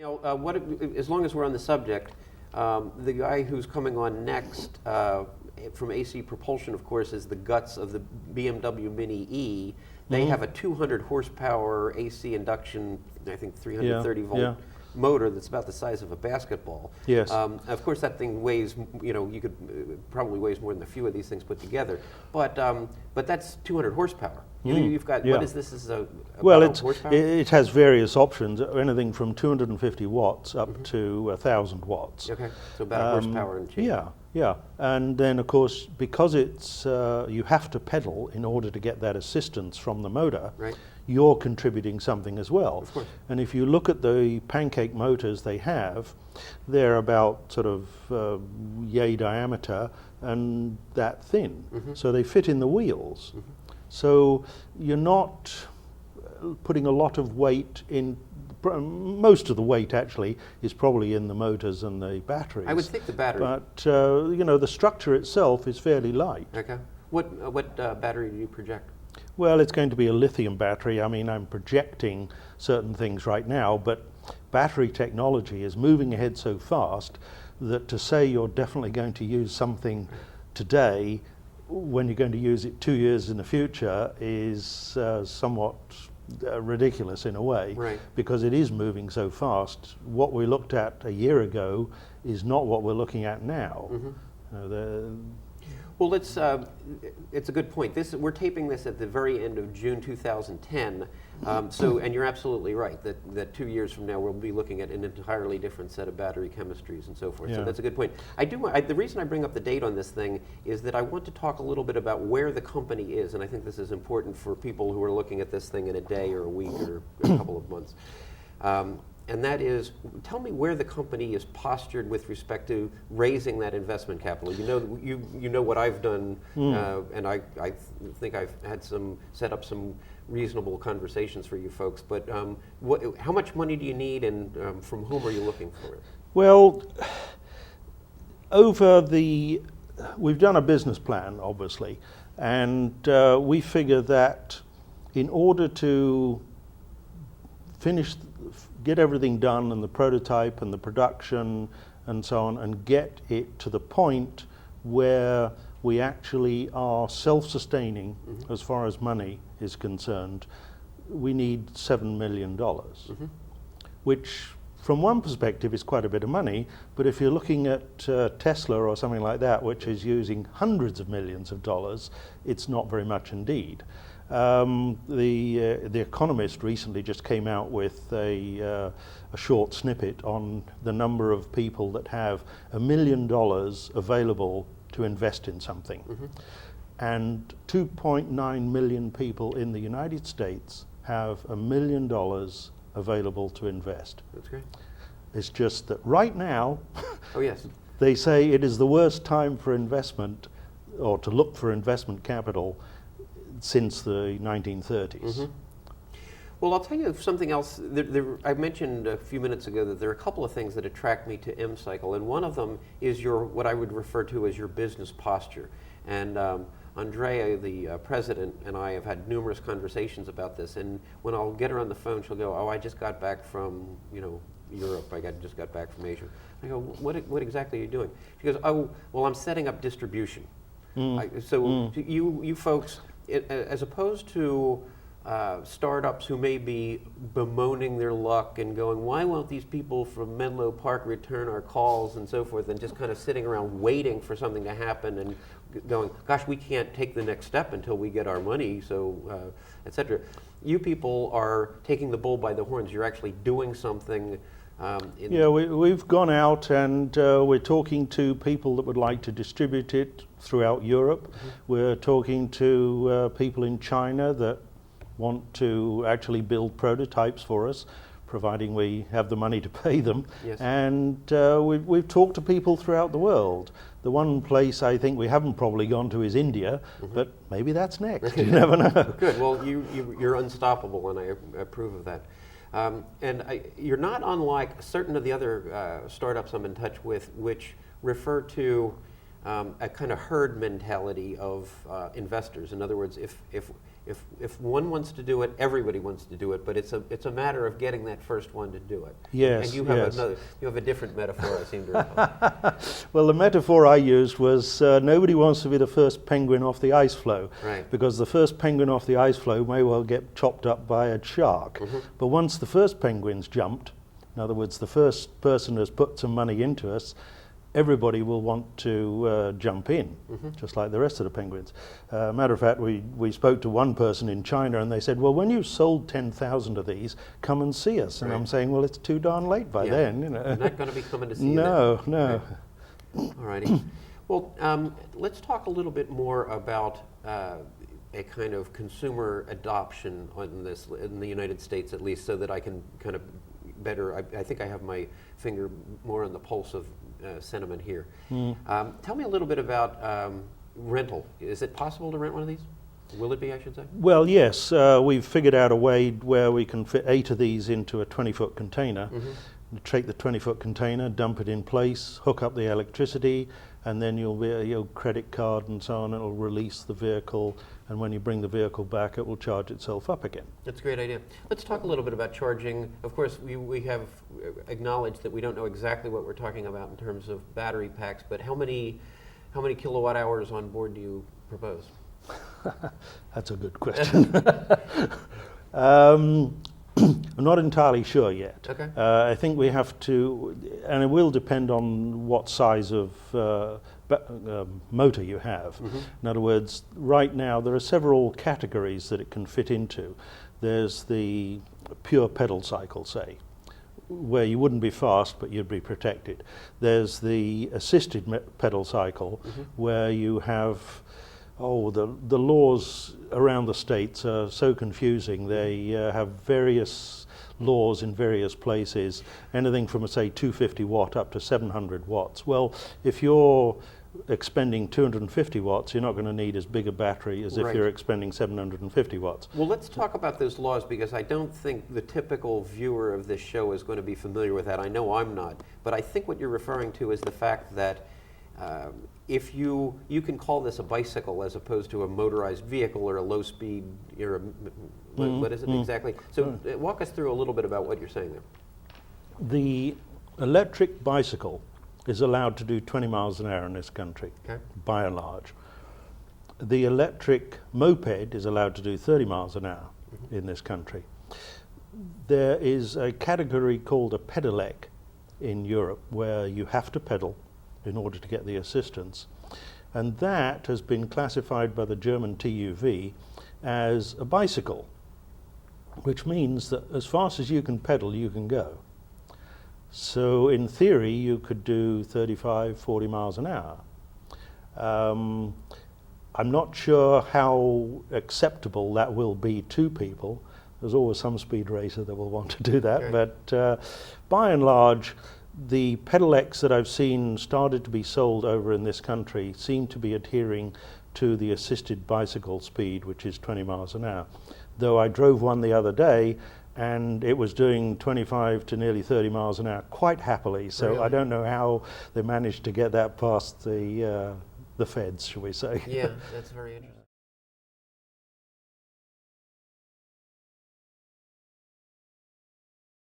As long as we're on the subject, the guy who's coming on next from AC Propulsion, of course, is the guts of the BMW Mini E. They have a 200 horsepower AC induction, I think 330 volt motor that's about the size of a basketball. Yes. Of course, that thing weighs, you could probably weighs more than a few of these things put together. But that's 200 horsepower. You've got, what is this? Is a well, horsepower? it has various options, anything from 250 watts up to 1,000 watts. Okay, so about a horsepower and change. Yeah. And then, of course, because it's you have to pedal in order to get that assistance from the motor, right. You're contributing something as well. Of course. And if you look at the pancake motors they have, they're about sort of yay diameter and that thin. So they fit in the wheels. So you're not putting a lot of weight in. Most of the weight actually is probably in the motors and the batteries. I would think the battery. But the structure itself is fairly light. Okay. What battery do you project? Well, it's going to be a lithium battery. I mean, I'm projecting certain things right now, but battery technology is moving ahead so fast that to say you're definitely going to use something today when you're going to use it 2 years in the future is somewhat ridiculous in a way, right. Because it is moving so fast. What we looked at a year ago is not what we're looking at now. Well, it's a good point. We're taping this at the very end of June 2010. And you're absolutely right that 2 years from now we'll be looking at an entirely different set of battery chemistries and so forth. Yeah. So that's a good point. The reason I bring up the date on this thing is that I want to talk a little bit about where the company is, and I think this is important for people who are looking at this thing in a day or a week or a couple of months. And that is, tell me where the company is postured with respect to raising that investment capital. You know what I've done, and I think I've had set up some reasonable conversations for you folks. But how much money do you need, and from whom are you looking for it? Well, we've done a business plan, obviously, and we figure that in order to get everything done and the prototype and the production and so on, and get it to the point where we actually are self-sustaining as far as money is concerned, we need $7 million, which from one perspective is quite a bit of money, but if you're looking at Tesla or something like that, which is using hundreds of millions of dollars, it's not very much indeed. The Economist recently just came out with a short snippet on the number of people that have $1 million available to invest in something. And 2.9 million people in the United States have $1 million available to invest. That's great. It's just that right now, they say it is the worst time for investment or to look for investment capital since the 1930s. Well, I'll tell you something else. I mentioned a few minutes ago that there are a couple of things that attract me to EMCycle, and one of them is what I would refer to as your business posture. And Andrea, the president, and I have had numerous conversations about this, and when I'll get her on the phone, she'll go, I just got back from, Europe, just got back from Asia. I go, what exactly are you doing? She goes, well, I'm setting up distribution. You folks, as opposed to startups who may be bemoaning their luck and going, why won't these people from Menlo Park return our calls and so forth, and just kind of sitting around waiting for something to happen and going, gosh, we can't take the next step until we get our money, so et cetera. You people are taking the bull by the horns. You're actually doing something. We've gone out and we're talking to people that would like to distribute it throughout Europe. We're talking to people in China that want to actually build prototypes for us, providing we have the money to pay them. Yes. And we've talked to people throughout the world. The one place I think we haven't probably gone to is India, but maybe that's next. You never know. Good. Well, you're unstoppable, and I approve of that. You're not unlike certain of the other startups I'm in touch with, which refer to a kind of herd mentality of investors. In other words, if one wants to do it, everybody wants to do it, but it's a matter of getting that first one to do it. Yes, and you have yes. you have a different metaphor, I seem to recall. Well, the metaphor I used was nobody wants to be the first penguin off the ice floe, Right. because the first penguin off the ice floe may well get chopped up by a shark. But once the first penguin's jumped, in other words, the first person has put some money into us, everybody will want to jump in, just like the rest of the penguins. Matter of fact, we spoke to one person in China and they said, well, when you've sold 10,000 of these, come and see us. And Right. I'm saying, well, it's too darn late by then. You know. You're not going to be coming to see you No, then. no. Right. All righty. Well, let's talk a little bit more about a kind of consumer adoption on this, in the United States at least, so that I can kind of better, I think I have my finger more on the pulse of sentiment here. Tell me a little bit about rental. Is it possible to rent one of these? Will it be, I should say? Well, yes, we've figured out a way where we can fit 8 of these into a 20-foot container. Take the 20-foot container, dump it in place, hook up the electricity, and then your credit card and so on, it'll release the vehicle, and when you bring the vehicle back, it will charge itself up again. That's a great idea. Let's talk a little bit about charging. Of course, we have acknowledged that we don't know exactly what we're talking about in terms of battery packs, but how many kilowatt hours on board do you propose? That's a good question. I'm not entirely sure yet. Okay. I think we have to, and it will depend on what size of motor you have. In other words, right now there are several categories that it can fit into. There's the pure pedal cycle, say, where you wouldn't be fast but you'd be protected. There's the assisted pedal cycle, where you have the laws around the states are so confusing. They have various laws in various places, anything from, say, 250 watt up to 700 watts. Well, if you're expending 250 watts, you're not going to need as big a battery as if Right. you're expending 750 watts. Well, let's talk about those laws, because I don't think the typical viewer of this show is going to be familiar with that. I know I'm not, but I think what you're referring to is the fact that if you can call this a bicycle as opposed to a motorized vehicle or a low-speed, what is it exactly? So walk us through a little bit about what you're saying there. The electric bicycle is allowed to do 20 miles an hour in this country, by and large. The electric moped is allowed to do 30 miles an hour in this country. There is a category called a pedelec in Europe where you have to pedal in order to get the assistance, and that has been classified by the German TÜV as a bicycle, which means that as fast as you can pedal, you can go. So in theory, you could do 35, 40 miles an hour. I'm not sure how acceptable that will be to people. There's always some speed racer that will want to do that, but by and large, the pedelecs that I've seen started to be sold over in this country seem to be adhering to the assisted bicycle speed, which is 20 miles an hour. Though I drove one the other day and it was doing 25 to nearly 30 miles an hour quite happily, so Really? I don't know how they managed to get that past the feds, shall we say. Yeah, that's very interesting.